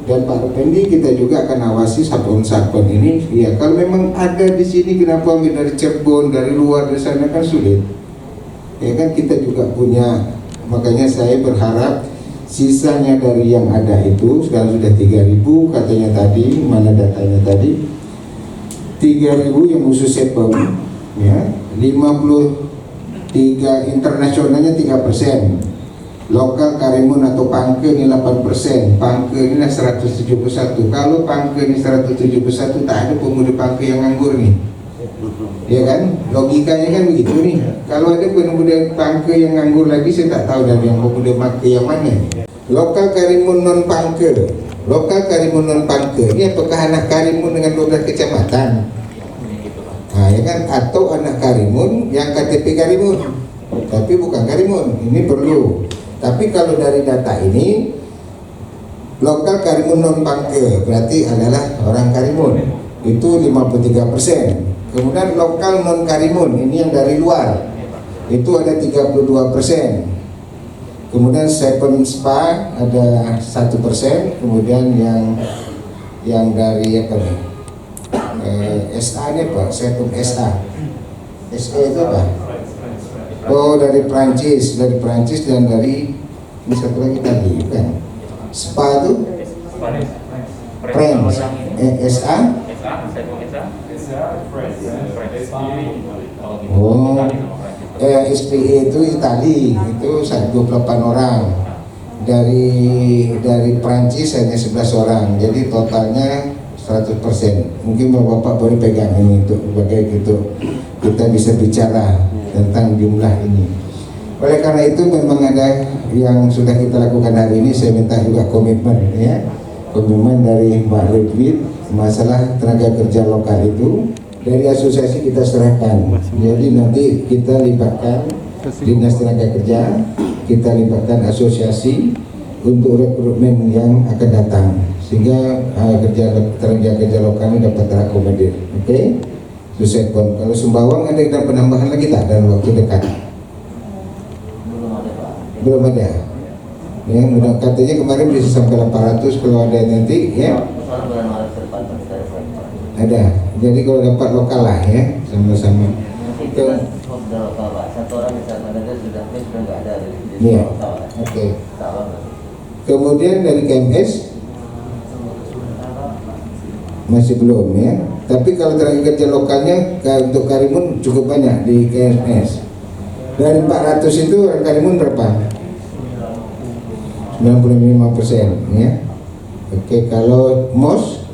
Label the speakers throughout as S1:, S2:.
S1: Dan Pak Rupendi kita juga akan awasi satpam ini. Ya kalau memang ada di sini, kenapa ambil dari Cirebon, dari luar, dari sana, kan sulit. Ya kan kita juga punya, makanya saya berharap sisanya dari yang ada itu sekarang sudah 3.000 katanya tadi, mana datanya tadi, 3.000 yang khusus satpam, ya 53 internasionalnya 3%. Lokal Karimun atau Pangke ini 8%, Pangke ini 171. Kalau Pangke ini 171, tak ada pemuda Pangke yang nganggur nih, ya kan? Logikanya kan begitu nih. Kalau ada pemuda Pangke yang nganggur lagi, saya tak tahu dari yang pemuda Pangke yang mana. Lokal Karimun non Pangke, lokal Karimun non Pangke ini apakah anak Karimun dengan 12 kecamatan? Nah, ya kan? Atau anak Karimun yang KTP Karimun, tapi bukan Karimun. Ini perlu. Tapi kalau dari data ini, lokal Karimun non Pangke berarti adalah orang Karimun, itu 53%. Kemudian lokal non Karimun ini yang dari luar, itu ada 32%. Kemudian Seven Spa ada 1%. Kemudian yang dari apa nih? SA nya Pak, Seven SA. SA itu apa? Oh, dari Prancis dan dari ini satu lagi tadi kan Spa itu French, SA. Oh, SPE itu Itali, itu 28 orang. Dari Prancis hanya 11 orang. Jadi totalnya 100%. Mungkin Bapak boleh pegang ini untuk sebagai gitu kita bisa bicara tentang jumlah ini. Oleh karena itu memang ada yang sudah kita lakukan hari ini. Saya minta juga komitmen, ya, komitmen dari Mbak Ridwin masalah tenaga kerja lokal itu dari asosiasi kita serahkan. Jadi nanti kita libatkan dinas tenaga kerja, kita libatkan asosiasi untuk rekrutmen yang akan datang sehingga tenaga kerja lokal ini dapat terakomodir. Oke? Susetpon. Kalau Sembawang ada penambahan lagi tak dalam waktu dekat? Belum ada. Ya, katanya kemarin bisa sampai 800 kalau ada nanti, ya. Ada. Jadi kalau dapat lokal lah, ya, sama-sama. Itu satu orang misalnya sudah nggak ada. Iya. Oke. Kemudian dari KMS masih belum, ya. Tapi kalau tenaga kerja lokalnya untuk Karimun cukup banyak di KMS. Dari 400 itu orang Karimun berapa? 95%, ya. Oke, kalau MOS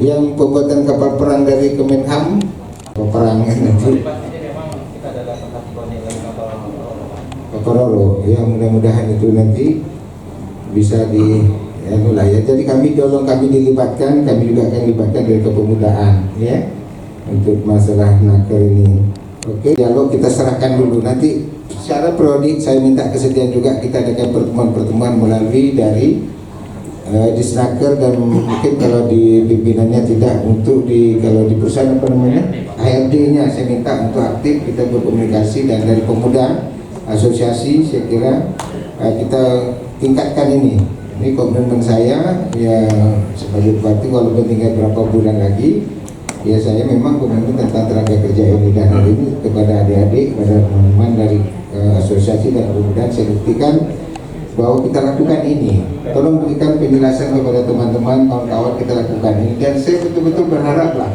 S1: yang pembuatan kapal perang dari Kemenham, peperangan nanti Roro, ya, mudah-mudahan itu nanti bisa di ya. Jadi kami dilibatkan, kami juga akan libatkan dari kepemudaan, ya, untuk masalah naker ini. Oke, dialog kita serahkan dulu. Nanti secara periodik saya minta kesediaan juga kita adakan pertemuan-pertemuan melalui dari Disnaker, dan mungkin kalau di pimpinannya tidak, untuk kalau di perusahaan apa namanya HRD-nya saya minta untuk aktif kita berkomunikasi, dan dari pemuda asosiasi saya kira kita tingkatkan ini. Ini komitmen saya, ya, sebagai bupati walaupun tinggal berapa bulan lagi, ya saya memang komitmen tentang tenaga kerja ini, dan hari ini kepada adik-adik, kepada teman-teman dari asosiasi dan kemudian saya buktikan bahwa kita lakukan ini. Tolong berikan penjelasan kepada teman-teman, kawan-kawan, kita lakukan ini, dan saya betul-betul berharaplah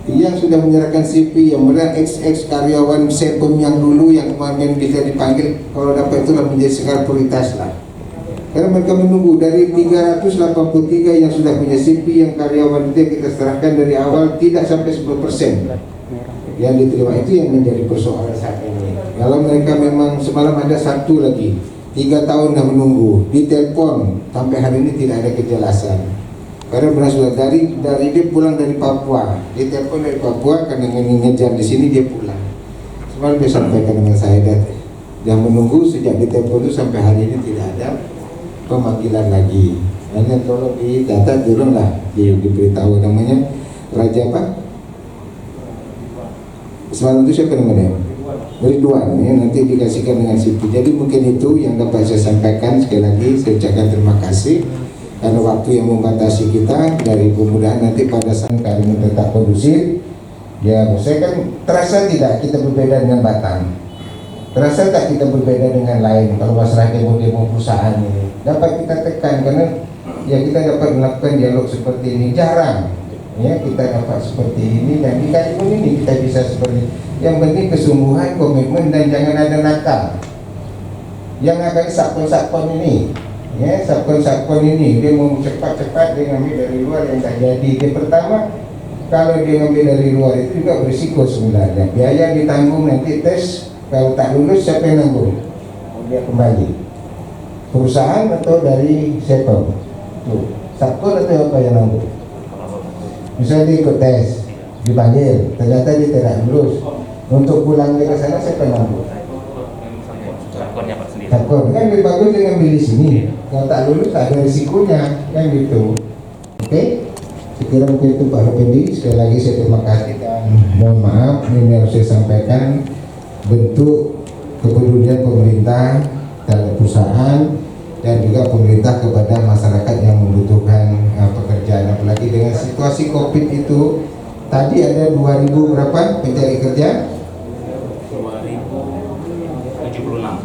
S1: yang sudah menyerahkan CV, yang benar ex karyawan Sepom yang dulu yang kemarin bisa dipanggil, kalau dapat itulah menjadi sekarang prioritas lah. Karena mereka menunggu dari 383 yang sudah punya CV, yang karyawan itu yang kita serahkan dari awal tidak sampai 10% yang diterima, itu yang menjadi persoalan saat ini. Kalau mereka memang semalam ada satu lagi 3 tahun dah menunggu, ditelepon sampai hari ini tidak ada kejelasan. Karena benar sudah dari dia pulang dari Papua, ditelepon dari Papua karena ngejar di sini dia pulang. Semalam dia sampaikan dengan saya, yang menunggu sejak ditelepon itu sampai hari ini tidak ada pemanggilan lagi. Hanya tolong didata dulu lah, diberitahu namanya Raja apa? Semalam itu siapa namanya? Ridwan ya, nanti dikasihkan dengan CV. Jadi mungkin itu yang dapat saya sampaikan. Sekali lagi saya ucapkan terima kasih karena waktu yang membatasi kita. Dari kemudahan nanti pada saat kami tetap kondusif ya, saya kan terasa tidak kita berbeda dengan Batam, terasa tak kita berbeda dengan lain. Kalau masalah demo-demo perusahaan ini dapat kita tekan karena ya kita dapat melakukan dialog seperti ini jarang ya, kita dapat seperti ini, dan di Karimun ini kita bisa seperti yang penting kesungguhan, komitmen, dan jangan ada nakal. Yang akan sakon-sakon ini ya, sakon-sakon ini dia mau cepat-cepat dia ngambil dari luar yang tak jadi. Dia pertama, kalau dia ngambil dari luar itu juga berisiko sebenarnya, biaya ditanggung, nanti tes kalau tak lulus siapa yang nanggung? Dia kembali perusahaan atau dari siapa? Tuh, sakon atau apa yang nanggung? Misalnya dia ikut tes, dipanggil, ternyata dia tidak lulus, untuk pulang ke sana siapa yang nanggung? Sakon kan lebih bagus dia ngambil di sini. Kalau tak lulus ada risikonya kan gitu. Oke, saya kira mungkin itu Pak Effendi. Sekali lagi saya terima kasih dan mohon maaf ini harus saya sampaikan bentuk kepedulian pemerintah terhadap perusahaan dan juga pemerintah kepada masyarakat yang membutuhkan pekerjaan, apalagi dengan situasi COVID itu. Tadi ada 2000 berapa pencari kerja?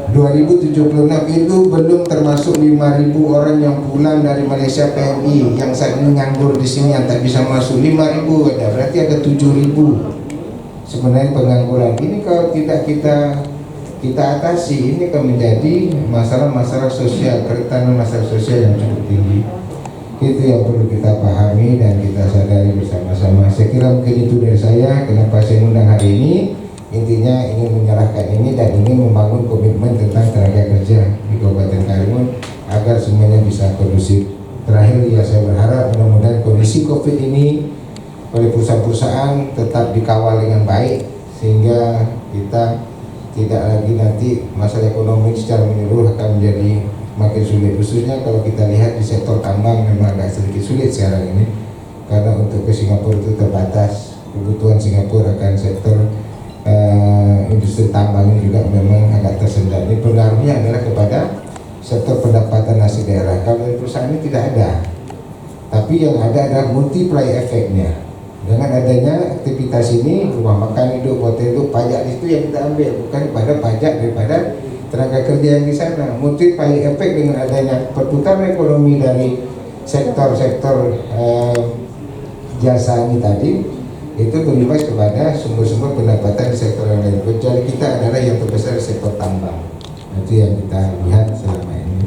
S1: 2076 itu belum termasuk 5.000 orang yang pulang dari Malaysia PMI yang saat ini nganggur di sini yang tak bisa masuk. 5.000 ada, berarti ada 7.000 sebenarnya pengangguran. Ini kalau tidak kita atasi, ini akan menjadi masalah-masalah sosial, kerentanan masalah sosial yang cukup tinggi. Itu yang perlu kita pahami dan kita sadari bersama-sama. Saya kira mungkin itu dari saya. Kenapa saya undang hari ini? Intinya ingin menyerahkan ini dan ingin membangun komitmen tentang tenaga kerja di Kabupaten Karimun agar semuanya bisa kondusif. Terakhir ya, saya berharap mudah-mudahan kondisi COVID ini oleh perusahaan-perusahaan tetap dikawal dengan baik sehingga kita tidak lagi nanti masalah ekonomi secara menyeluruh akan menjadi makin sulit, khususnya kalau kita lihat di sektor tambang memang agak sedikit sulit sekarang ini karena untuk ke Singapura itu terbatas. Kebutuhan Singapura akan sektor industri tambang ini juga memang agak tersendat. Ini pengaruhnya adalah kepada sektor pendapatan asli daerah. Kalau dari perusahaan ini tidak ada, tapi yang ada adalah multiply efeknya. Dengan adanya aktivitas ini, rumah makan hidup, hotel hidup, pajak itu yang kita ambil, bukan pada pajak daripada tenaga kerja yang di sana. Multiply efek dengan adanya perputaran ekonomi dari sektor-sektor jasa ini tadi, itu berimbas kepada sumber-sumber pendapatan di sektor yang lain. Kecuali kita adalah yang terbesar di sektor tambang. Itu yang kita lihat selama ini.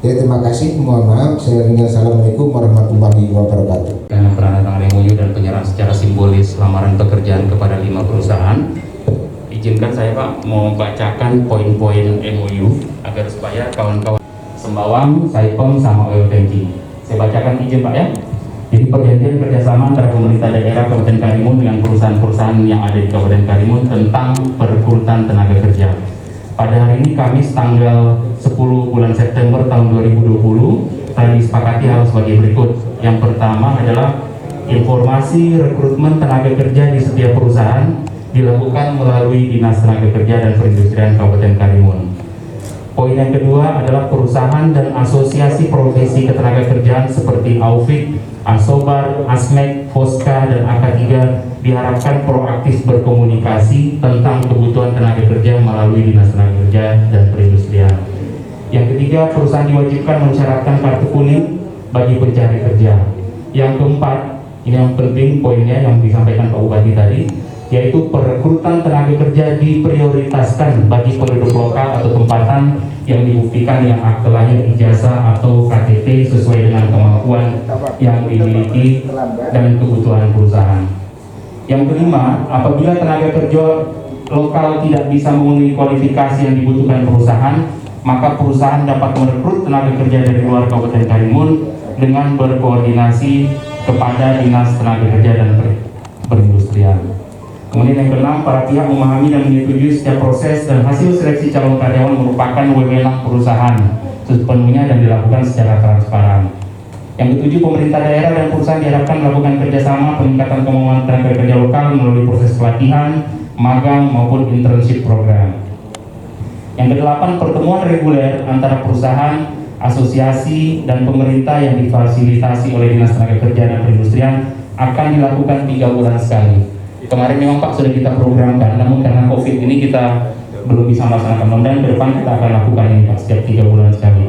S1: Jadi terima kasih, mohon maaf. Saya ringan, assalamualaikum warahmatullahi wabarakatuh.
S2: Karena penandatangan MOU dan penyerahan secara simbolis lamaran pekerjaan kepada 5 perusahaan, izinkan saya Pak membacakan poin-poin MOU agar supaya kawan-kawan Sembawang, Saipem, sama Oil Tanki. Saya bacakan izin Pak ya. Jadi perjanjian kerjasama antara pemerintah daerah Kabupaten Karimun dengan perusahaan-perusahaan yang ada di Kabupaten Karimun tentang perekrutan tenaga kerja. Pada hari ini Kamis tanggal 10 bulan September tahun 2020 telah disepakati hal sebagai berikut. Yang pertama adalah informasi rekrutmen tenaga kerja di setiap perusahaan dilakukan melalui Dinas Tenaga Kerja dan Perindustrian Kabupaten Karimun. Poin yang kedua adalah perusahaan dan asosiasi profesi ketenagakerjaan seperti AUFIK, Asobar, Asmek, Foska, dan AK3 diharapkan proaktif berkomunikasi tentang kebutuhan tenaga kerja melalui Dinas Tenaga Kerja dan Perindustrian. Yang ketiga, perusahaan diwajibkan mensyaratkan kartu kuning bagi pencari kerja. Yang keempat, ini yang penting poinnya yang disampaikan Pak Bupati tadi, yaitu perekrutan tenaga kerja diprioritaskan bagi penduduk lokal atau tempatan yang dibuktikan yang akte lahir, ijazah atau KTP sesuai dengan kemampuan yang dimiliki dan kebutuhan perusahaan. Yang kelima, apabila tenaga kerja lokal tidak bisa memenuhi kualifikasi yang dibutuhkan perusahaan, maka perusahaan dapat merekrut tenaga kerja dari luar Kabupaten Karimun dengan berkoordinasi kepada Dinas Tenaga Kerja dan Perindustrian. Kemudian yang keenam, para pihak memahami dan menyetujui setiap proses dan hasil seleksi calon karyawan merupakan wewenang perusahaan sepenuhnya dan dilakukan secara transparan. Yang ketujuh, pemerintah daerah dan perusahaan diharapkan melakukan kerjasama peningkatan kemampuan tenaga kerja lokal melalui proses pelatihan, magang maupun internship program. Yang kedelapan, pertemuan reguler antara perusahaan, asosiasi, dan pemerintah yang difasilitasi oleh Dinas Tenaga Kerja dan Perindustrian akan dilakukan 3 bulan sekali. Kemarin memang Pak sudah kita programkan, namun karena COVID ini kita belum bisa melaksanakan. Mudah-mudahan ke depan kita akan lakukan ini Pak setiap 3 bulan sekali.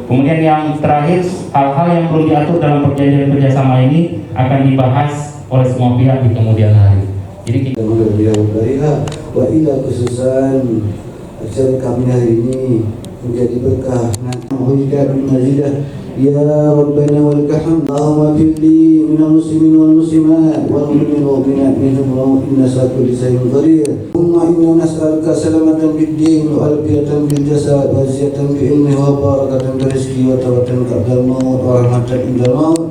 S2: Kemudian yang terakhir, hal-hal yang perlu diatur dalam perjanjian kerjasama ini akan dibahas oleh semua pihak di kemudian hari. Jadi kita
S3: wa ila khususan acara kami hari ini menjadi berkah. Muhyiddin bin Mazidah ya Rabbana wa lakal hamd. Allahumma firli minal muslimin wal muslimat wal mu'minin wal mu'minat minhum wa inna salatu lisayin qadir. Allahumma inna nas'aluka salamatan bid din wa alfiyatan bil jasad wa ziyatan bi ilmi wa barakatan bi rizqi wa tawatan qabla al-maut wa rahmatan indal maut.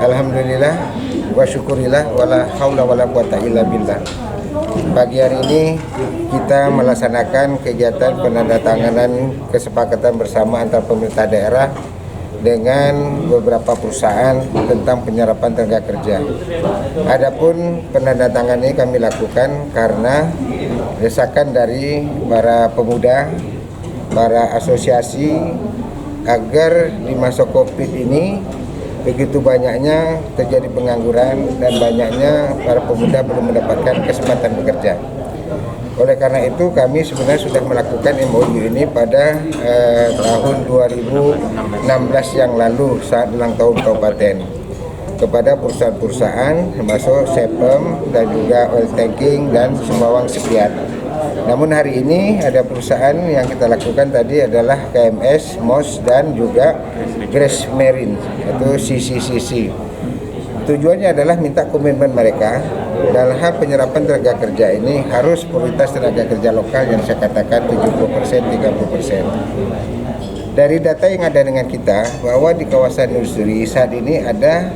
S1: Alhamdulillah wa syukurillah wala haula wala quwata illa billah. Pagi hari ini kita melaksanakan kegiatan penandatanganan kesepakatan bersama antar pemerintah daerah dengan beberapa perusahaan tentang penyerapan tenaga kerja. Adapun penandatanganan ini kami lakukan karena desakan dari para pemuda, para asosiasi agar di masa Covid ini begitu banyaknya terjadi pengangguran dan banyaknya para pemuda belum mendapatkan kesempatan bekerja. Oleh karena itu kami sebenarnya sudah melakukan MOU ini pada tahun 2016 yang lalu saat ulang tahun kabupaten kepada perusahaan-perusahaan termasuk Sepem dan juga Oil Tanking dan Sumawang Sepiat. Namun hari ini ada perusahaan yang kita lakukan tadi adalah KMS, MOS dan juga Grace Marine atau CCCC. Tujuannya adalah minta komitmen mereka dalam hal penyerapan tenaga kerja ini harus prioritas tenaga kerja lokal yang saya katakan 70%, 30%. Dari data yang ada dengan kita bahwa di kawasan industri saat ini ada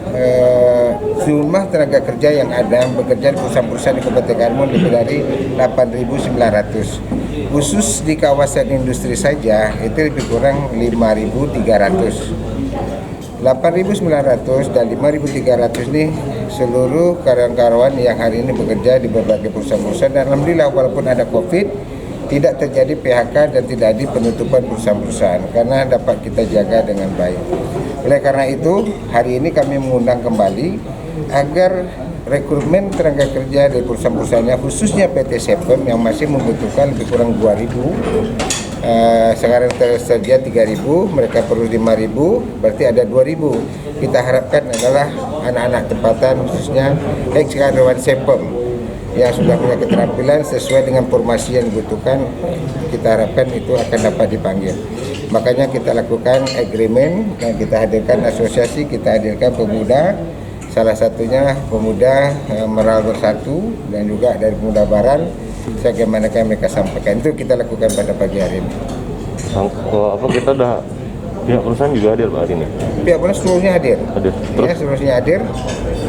S1: jumlah tenaga kerja yang ada bekerja di perusahaan-perusahaan di Kabupaten Karimun lebih dari 8.900. Khusus di kawasan industri saja itu lebih kurang 5.300. 8.900 dan 5.300 ini seluruh karyawan-karyawan yang hari ini bekerja di berbagai perusahaan-perusahaan, dan alhamdulillah walaupun ada COVID tidak terjadi PHK dan tidak ada penutupan perusahaan-perusahaan karena dapat kita jaga dengan baik. Oleh karena itu hari ini kami mengundang kembali agar rekrutmen tenaga kerja dari perusahaan-perusahaannya, khususnya PT Sepem yang masih membutuhkan lebih kurang 2.000. Sekarang tersedia 3.000, mereka perlu 5.000, berarti ada 2.000. Kita harapkan adalah anak-anak tempatan, khususnya ex-karyawan Sepem yang sudah punya keterampilan sesuai dengan formasi yang dibutuhkan, kita harapkan itu akan dapat dipanggil. Makanya kita lakukan agreement dan kita hadirkan asosiasi, kita hadirkan pemuda, salah satunya pemuda Meral Bersatu dan juga dari Pemuda Baran, sebagaimana mereka sampaikan. Itu kita lakukan pada pagi hari ini.
S4: Kita udah pihak perusahaan juga hadir Pak hari ini? Pihak
S1: perusahaan seluruhnya hadir.
S4: Terus?
S1: Ya, seluruhnya hadir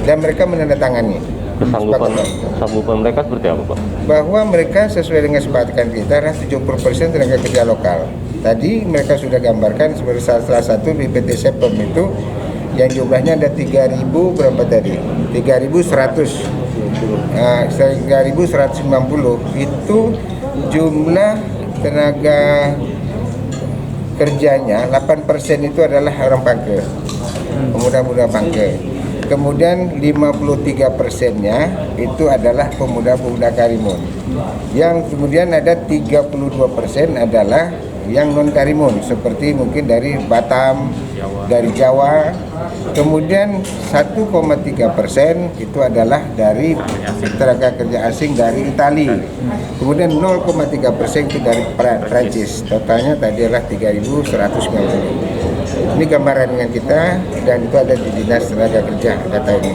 S1: dan mereka menandatangani.
S4: Kesanggupan mereka seperti apa Pak?
S1: Bahwa mereka sesuai dengan kesepakatan kita adalah 70% tenaga kerja lokal. Tadi mereka sudah gambarkan sebagai salah satu di PT Sepem itu yang jumlahnya ada 3.000 berapa tadi? 3.100. 3.190 itu jumlah tenaga kerjanya, 8% itu adalah orang Pangke, pemuda-pemuda Pangke. Kemudian 53%-nya itu adalah pemuda-pemuda Karimun. Yang kemudian ada 32% adalah yang non Karimun, seperti mungkin dari Batam, dari Jawa. Kemudian 1,3% itu adalah dari tenaga kerja asing dari Italia. Kemudian 0,3% itu dari Prancis. Totalnya tadi adalah 3.190. Ini gambaran dengan kita dan itu ada di Dinas Tenaga Kerja data ini.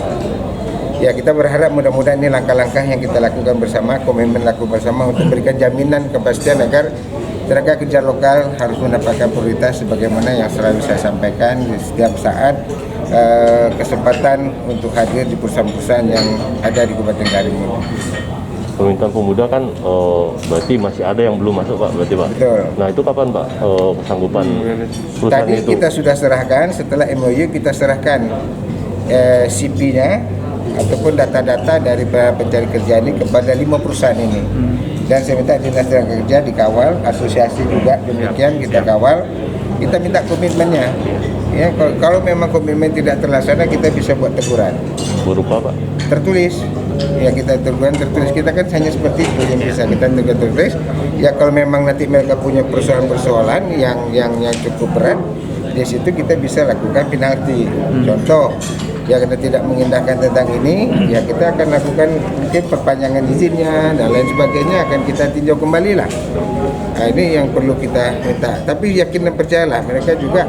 S1: Ya, kita berharap mudah-mudahan ini langkah-langkah yang kita lakukan bersama, komitmen lakukan bersama untuk memberikan jaminan kepastian agar tenaga kerja lokal harus mendapatkan prioritas sebagaimana yang selalu saya sampaikan di setiap saat kesempatan untuk hadir di perusahaan-perusahaan yang ada di Kabupaten Karimun.
S4: Permintaan pemuda kan berarti masih ada yang belum masuk Pak, berarti Pak?
S1: Betul.
S4: Nah itu kapan Pak kesanggupan perusahaan
S1: tadi
S4: itu?
S1: Kita sudah serahkan, setelah MOU kita serahkan CP-nya ataupun data-data dari pencari kerja ini kepada 5 perusahaan ini. Dan saya minta Dinas Tenaga Kerja dikawal, asosiasi juga demikian kita kawal, kita minta komitmennya. Ya, kalau memang komitmen tidak terlaksana kita bisa buat teguran.
S4: Berupa Pak?
S1: Tertulis. Ya kita teguran tertulis, kita kan hanya seperti itu yang bisa kita tegur tertulis. Ya kalau memang nanti mereka punya persoalan-persoalan yang cukup berat, di situ kita bisa lakukan penalti. Contoh, ya kita tidak mengindahkan tentang ini, ya kita akan lakukan mungkin perpanjangan izinnya dan lain sebagainya, akan kita tinjau kembali lah. Nah, ini yang perlu kita minta. Tapi yakin dan percayalah, mereka juga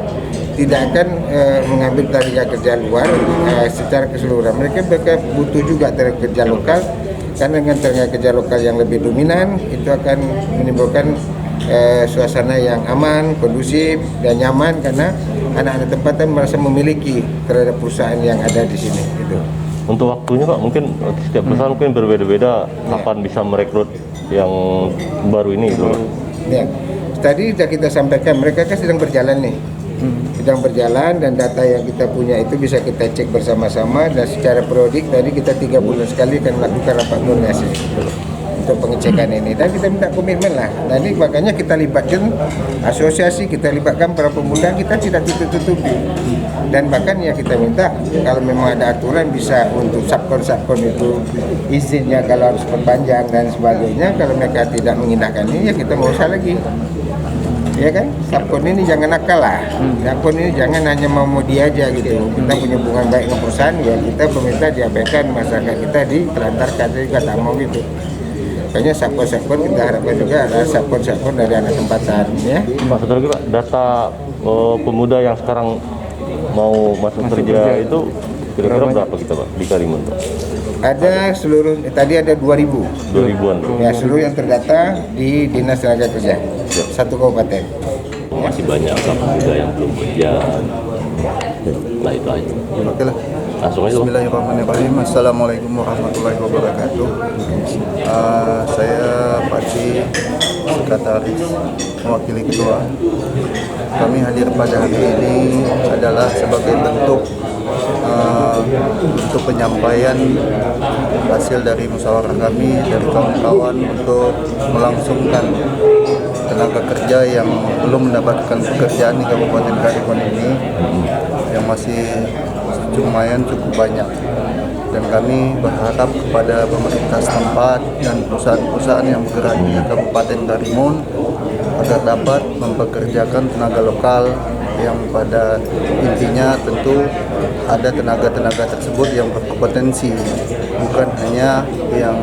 S1: tidak akan mengambil tenaga kerja luar secara keseluruhan. Mereka butuh juga tenaga kerja lokal, karena dengan tenaga kerja lokal yang lebih dominan itu akan menimbulkan suasana yang aman, kondusif dan nyaman, karena anak-anak tempatan merasa memiliki terhadap perusahaan yang ada di sini. Gitu.
S4: Untuk waktunya Pak, mungkin setiap perusahaan mungkin berbeda-beda kapan bisa merekrut yang baru ini gitu.
S1: Ya. Tadi sudah kita sampaikan, mereka kan sedang berjalan nih. Sedang berjalan dan data yang kita punya itu bisa kita cek bersama-sama, dan secara periodik tadi kita 3 bulan sekali akan melakukan rapat koordinasi untuk pengecekan ini, dan kita minta komitmen lah. Nah ini makanya kita libatkan asosiasi, kita libatkan para pemuda, kita tidak tutup-tutupi, dan bahkan ya kita minta kalau memang ada aturan bisa untuk subkon itu izinnya kalau harus perpanjang dan sebagainya. Kalau mereka tidak mengindahkan ini ya kita nggak usah lagi. Ya kan, subkon ini jangan nakal lah. Subkon ini jangan hanya mau dia aja gitu. Kita punya hubungan baik dengan perusahaan, ya kita pemerintah diabaikan, masyarakat kita ditelantarkan, juga tak mau gitu. Makanya subkon kita harapkan juga ada subkon dari anak tempatan, ya.
S4: Pak, satu lagi Pak, data pemuda yang sekarang mau masuk kerja itu kira-kira berapa kita Pak di Karimun Pak?
S1: Ada seluruh, tadi ada
S4: 2.000-an.
S1: Ya, seluruh yang terdata di Dinas Tenaga Kerja, satu kabupaten.
S4: Masih banyak pemuda yang belum kerja. Nah itu aja.
S5: Oke lah.
S4: Langsung aja.
S5: Bismillahirrahmanirrahim. Assalamualaikum warahmatullahi wabarakatuh. Saya Pak Ci sekretaris mewakili ketua. Kami hadir pada hari ini adalah sebagai bentuk untuk penyampaian hasil dari musyawarah kami dari kawan-kawan untuk melangsungkan tenaga kerja yang belum mendapatkan pekerjaan di Kabupaten Karimun ini yang masih lumayan cukup banyak, dan kami berharap kepada pemerintah setempat dan perusahaan-perusahaan yang bergerak di Kabupaten Karimun agar dapat mempekerjakan tenaga lokal yang pada intinya tentu ada tenaga-tenaga tersebut yang berkompetensi, bukan hanya yang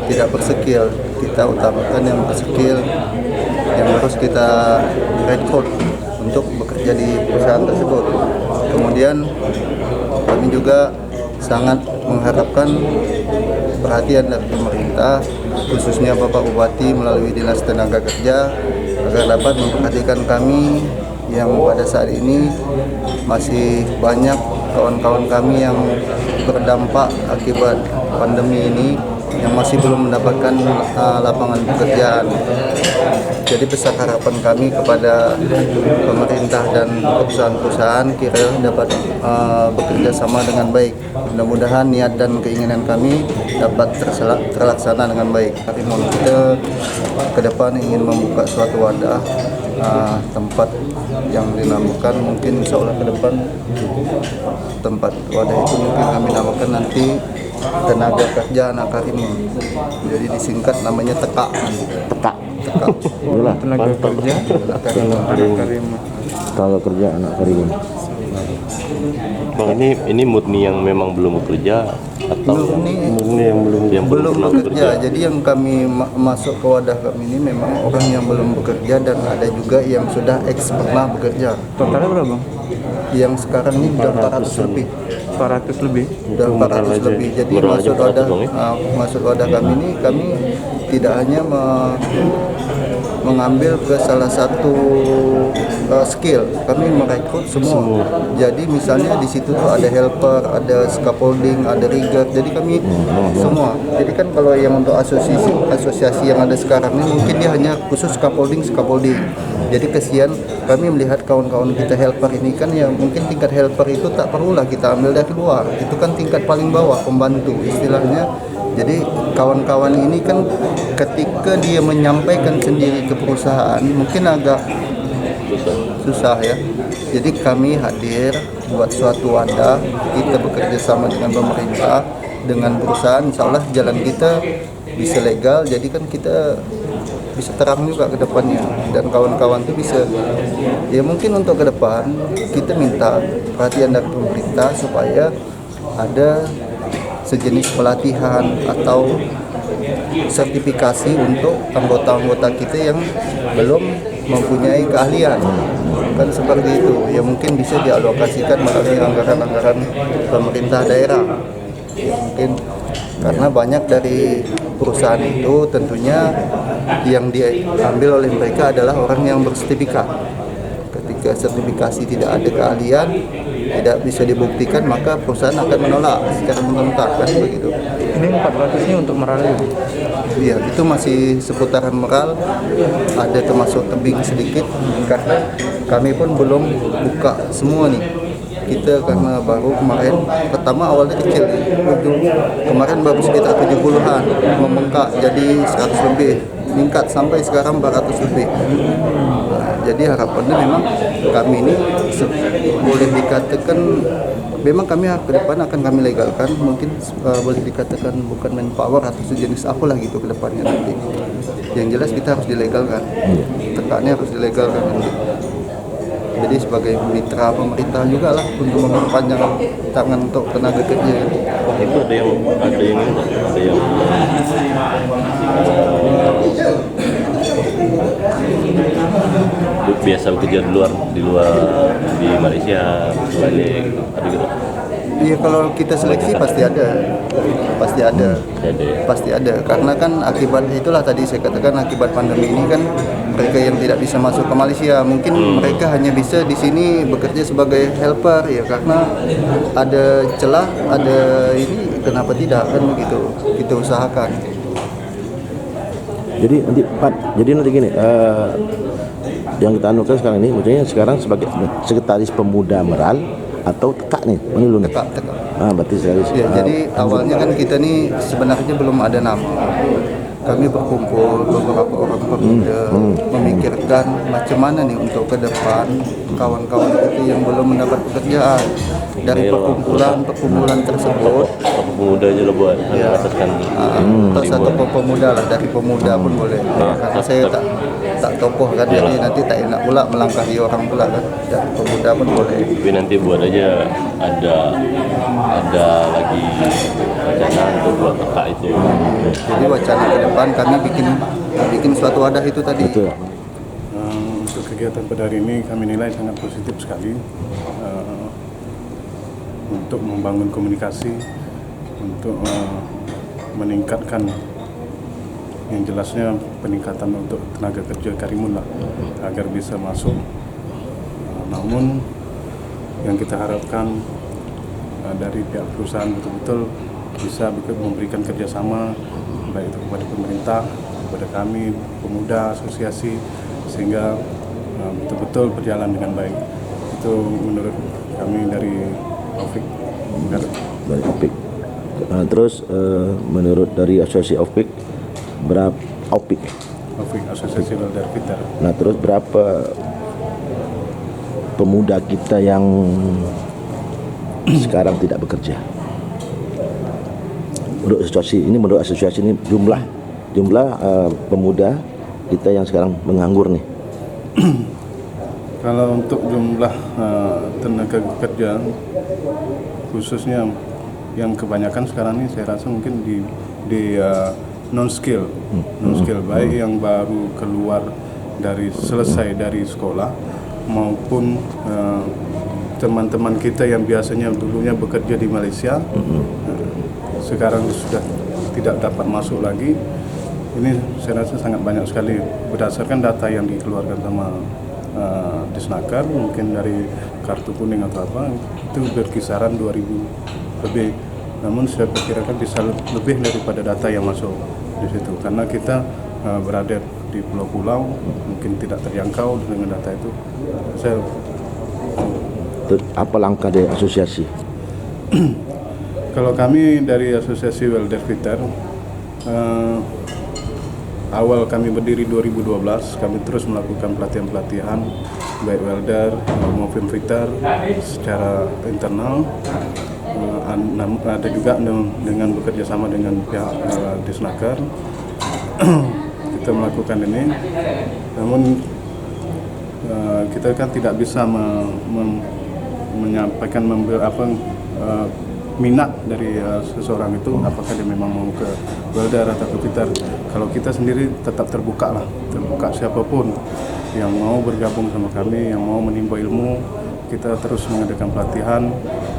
S5: tidak berskill. Kita utamakan yang berskill yang harus kita rekrut untuk bekerja di perusahaan tersebut. Kemudian kami juga sangat mengharapkan perhatian dari pemerintah, khususnya Bapak Bupati melalui Dinas Tenaga Kerja, agar dapat memperhatikan kami yang pada saat ini masih banyak kawan-kawan kami yang berdampak akibat pandemi ini yang masih belum mendapatkan lapangan pekerjaan. Jadi besar harapan kami kepada pemerintah dan perusahaan-perusahaan kira dapat bekerja sama dengan baik. Mudah-mudahan niat dan keinginan kami dapat terlaksana dengan baik. Karimun kita ke depan ingin membuka suatu wadah tempat yang dinamakan, mungkin insya Allah ke depan tempat wadah itu mungkin kami namakan nanti Tenaga Kerja Anak Karimun. Jadi disingkat namanya TEKA.
S4: Tetak.
S5: TEKA.
S4: Itulah
S6: Tenaga kerja
S5: Anak Karimun.
S6: tenaga kerja anak Karimun.
S4: Bang, ini murni yang memang belum bekerja atau
S5: Murni
S4: yang
S5: belum
S4: pernah
S5: bekerja. Jadi yang kami masuk ke wadah kami ini memang orang yang belum bekerja, dan ada juga yang sudah pernah bekerja.
S6: Totalnya berapa bang?
S5: Yang sekarang ini sudah 400 lebih.
S6: 400 lebih.
S5: Sudah 400 lebih. Jadi masuk wadah kami ini, kami tidak hanya mengambil ke salah satu skill, kami merekrut semua. Jadi misalnya di situ tuh ada helper, ada scaffolding, ada rigger. Jadi kami semua. Jadi kan kalau yang untuk asosiasi yang ada sekarang ini mungkin dia hanya khusus scaffolding. Jadi kesian kami melihat kawan-kawan kita helper ini kan, ya mungkin tingkat helper itu tak perlulah kita ambil dari luar. Itu kan tingkat paling bawah, pembantu istilahnya. Jadi kawan-kawan ini kan ketika dia menyampaikan sendiri ke perusahaan mungkin agak susah ya. Jadi kami hadir buat suatu wadah, kita bekerja sama dengan pemerintah, dengan perusahaan, insya Allah jalan kita bisa legal. Jadi kan kita bisa terang juga ke depannya, dan kawan-kawan itu bisa, ya mungkin untuk ke depan kita minta perhatian dari pemerintah supaya ada sejenis pelatihan atau sertifikasi untuk anggota-anggota kita yang belum mempunyai keahlian, kan seperti itu. Ya mungkin bisa dialokasikan melalui anggaran-anggaran pemerintah daerah. Ya, mungkin karena banyak dari perusahaan itu tentunya yang diambil oleh mereka adalah orang yang bersertifikat. Ketika sertifikasi tidak ada keahlian, tidak bisa dibuktikan, maka perusahaan akan menolak secara mentah, kan begitu.
S6: Ini 400 ini untuk meral.
S5: Iya, itu masih seputaran meral, ada termasuk tebing sedikit, karena kami pun belum buka semua nih. Kita karena baru kemarin, pertama awalnya kecil, kemarin baru sekitar 70-an, membengkak jadi 100 lebih, meningkat sampai sekarang 400 lebih. Nah, jadi harapannya memang kami ini boleh dikatakan, memang kami ke depan akan kami legalkan, mungkin boleh dikatakan bukan manpower atau sejenis apalah gitu ke depannya nanti. Yang jelas kita harus dilegalkan, tekannya harus dilegalkan nanti. Jadi sebagai mitra pemerintah juga lah untuk memperpanjang tangan untuk tenaga kerja.
S4: itu ada yang biasa bekerja di luar di Malaysia, balik ada gitu.
S5: Iya, kalau kita seleksi pasti ada, karena kan akibat itulah tadi saya katakan, akibat pandemi ini kan mereka yang tidak bisa masuk ke Malaysia, mungkin mereka hanya bisa di sini bekerja sebagai helper ya, karena ada celah, ada ini, kenapa tidak kan begitu, kita usahakan.
S7: Jadi nanti gini, yang kita anukan sekarang ini, maksudnya sekarang sebagai sekretaris pemuda Meral atau tekak nih, mana dulu nih?
S5: Tekak.
S7: Berarti sekretaris.
S5: Ya, jadi awalnya kan kita nih sebenarnya belum ada nama. Kami berkumpul beberapa orang pemuda memikirkan macam mana nih untuk ke depan kawan-kawan kita yang belum mendapat pekerjaan. Dari perkumpulan tersebut,
S4: pemuda aja lo buat asaskan
S5: satu pemuda lah, dari pemuda pun boleh. Karena saya tak tokoh kan, jadi nanti tak enak pula melangkahi orang pula kan. Dari pemuda pun boleh.
S4: Tapi nanti buat aja ada lagi wacana untuk buat tekak itu.
S5: Jadi wacana ke depan kami bikin suatu wadah itu tadi.
S7: Betul.
S8: Untuk kegiatan pada hari ini kami nilai sangat positif sekali untuk membangun komunikasi, untuk meningkatkan yang jelasnya peningkatan untuk tenaga kerja Karimun lah agar bisa masuk. Namun yang kita harapkan dari pihak perusahaan betul-betul bisa memberikan kerjasama baik itu kepada pemerintah, kepada kami pemuda asosiasi, sehingga betul-betul berjalan dengan baik. Itu menurut kami dari Opik.
S7: Dari Opik. Terus menurut dari asosiasi Opik berapa Opik
S8: Asosiasi Welder Fitter.
S7: Nah, terus berapa pemuda kita yang sekarang tidak bekerja? Menurut asosiasi ini jumlah pemuda kita yang sekarang menganggur nih.
S8: Kalau untuk jumlah tenaga kerja khususnya yang kebanyakan sekarang ini saya rasa mungkin di non skill baik yang baru keluar selesai dari sekolah maupun teman-teman kita yang biasanya dulunya bekerja di Malaysia sekarang sudah tidak dapat masuk lagi. Ini saya rasa sangat banyak sekali berdasarkan data yang dikeluarkan sama Disnaker, mungkin dari kartu kuning atau apa, itu berkisaran 2.000 lebih. Namun saya perkirakan bisa lebih daripada data yang masuk di situ, karena kita berada di pulau-pulau, mungkin tidak terjangkau dengan data itu.
S7: Apa langkah dari asosiasi?
S8: Kalau kami dari Asosiasi Welder Fitter, awal kami berdiri 2012, kami terus melakukan pelatihan-pelatihan baik welder maupun fitter secara internal. Ada juga dengan bekerja sama dengan pihak Disnaker. Kita melakukan ini, namun kita kan tidak bisa menyampaikan minat dari seseorang itu apakah dia memang mau ke welder atau ke fitter. Kalau kita sendiri tetap terbuka siapapun yang mau bergabung sama kami, yang mau menimba ilmu, kita terus mengadakan pelatihan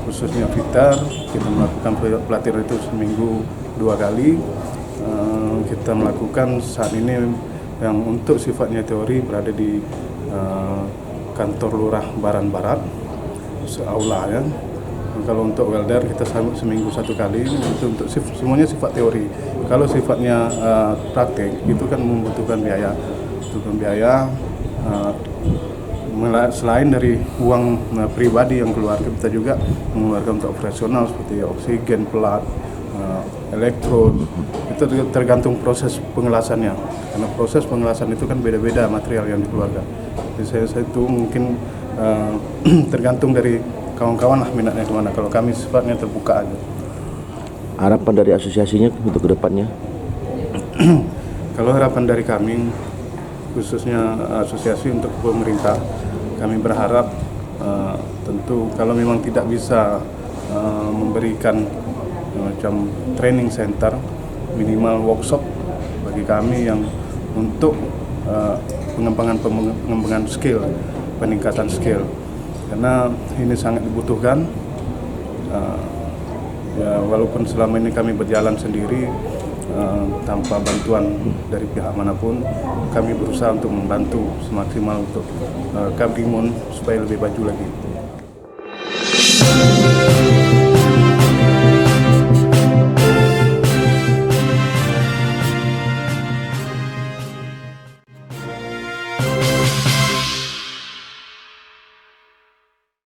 S8: khususnya fitter. Kita melakukan pelatihan itu seminggu 2 kali. Kita melakukan saat ini yang untuk sifatnya teori berada di kantor Lurah Baran Barat, seaula ya. Kalau untuk welder kita seminggu 1 kali, itu untuk semuanya sifat teori. Kalau sifatnya praktik itu kan membutuhkan biaya. Selain dari uang pribadi yang keluar, kita juga mengeluarkan untuk operasional seperti oksigen, pelat, elektrod. Itu tergantung proses pengelasannya, karena proses pengelasan itu kan beda-beda material yang dikeluarkan. Jadi saya itu mungkin tergantung dari kawan-kawan lah minatnya kemana. Kalau kami sifatnya terbuka aja.
S7: Harapan dari asosiasinya untuk kedepannya?
S8: Kalau harapan dari kami, khususnya asosiasi untuk pemerintah, kami berharap tentu kalau memang tidak bisa memberikan macam training center, minimal workshop bagi kami yang untuk pengembangan skill, peningkatan skill. Karena ini sangat dibutuhkan. Ya, walaupun selama ini kami berjalan sendiri tanpa bantuan dari pihak manapun, kami berusaha untuk membantu semaksimal untuk Karimun supaya lebih maju lagi.